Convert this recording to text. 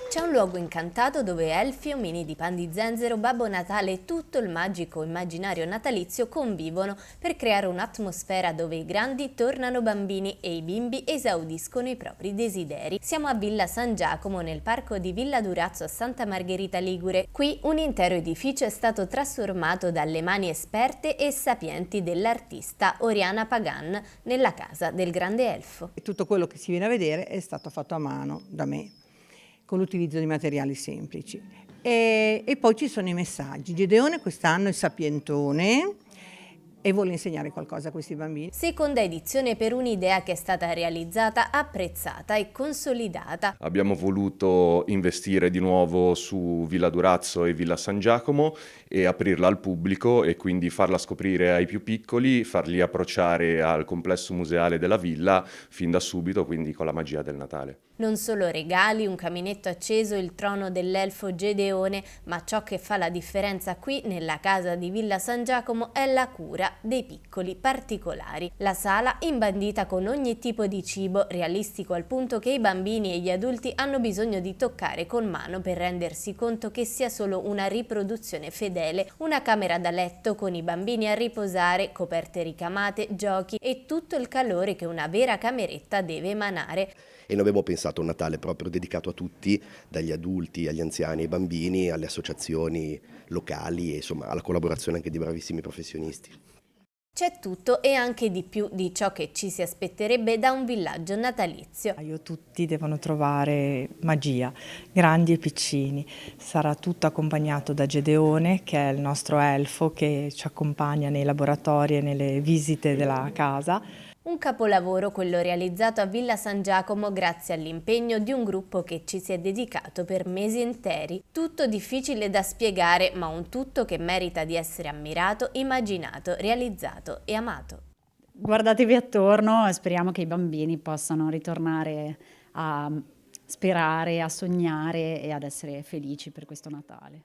C'è un luogo incantato dove elfi, omini di pan di zenzero, Babbo Natale e tutto il magico immaginario natalizio convivono per creare un'atmosfera dove i grandi tornano bambini e i bimbi esaudiscono i propri desideri. Siamo a Villa San Giacomo, nel parco di Villa Durazzo a Santa Margherita Ligure. Qui un intero edificio è stato trasformato dalle mani esperte e sapienti dell'artista Oriana Pagan nella casa del grande elfo. E tutto quello che si viene a vedere è stato fatto a mano da me, con l'utilizzo di materiali semplici. E poi ci sono i messaggi. Gedeone quest'anno è sapientone e vuole insegnare qualcosa a questi bambini. Seconda edizione per un'idea che è stata realizzata, apprezzata e consolidata. Abbiamo voluto investire di nuovo su Villa Durazzo e Villa San Giacomo e aprirla al pubblico e quindi farla scoprire ai più piccoli, farli approcciare al complesso museale della villa fin da subito, quindi con la magia del Natale. Non solo regali, un caminetto acceso, il trono dell'elfo Gedeone, ma ciò che fa la differenza qui nella casa di Villa San Giacomo è la cura dei piccoli particolari. La sala imbandita con ogni tipo di cibo, realistico al punto che i bambini e gli adulti hanno bisogno di toccare con mano per rendersi conto che sia solo una riproduzione fedele, una camera da letto con i bambini a riposare, coperte ricamate, giochi e tutto il calore che una vera cameretta deve emanare. E noi abbiamo pensato a un Natale proprio dedicato a tutti, dagli adulti agli anziani ai bambini, alle associazioni locali e insomma alla collaborazione anche di bravissimi professionisti. C'è tutto e anche di più di ciò che ci si aspetterebbe da un villaggio natalizio. Tutti devono trovare magia, grandi e piccini. Sarà tutto accompagnato da Gedeone, che è il nostro elfo che ci accompagna nei laboratori e nelle visite della casa. Un capolavoro quello realizzato a Villa San Giacomo grazie all'impegno di un gruppo che ci si è dedicato per mesi interi. Tutto difficile da spiegare, ma un tutto che merita di essere ammirato, immaginato, realizzato e amato. Guardatevi attorno e speriamo che i bambini possano ritornare a sperare, a sognare e ad essere felici per questo Natale.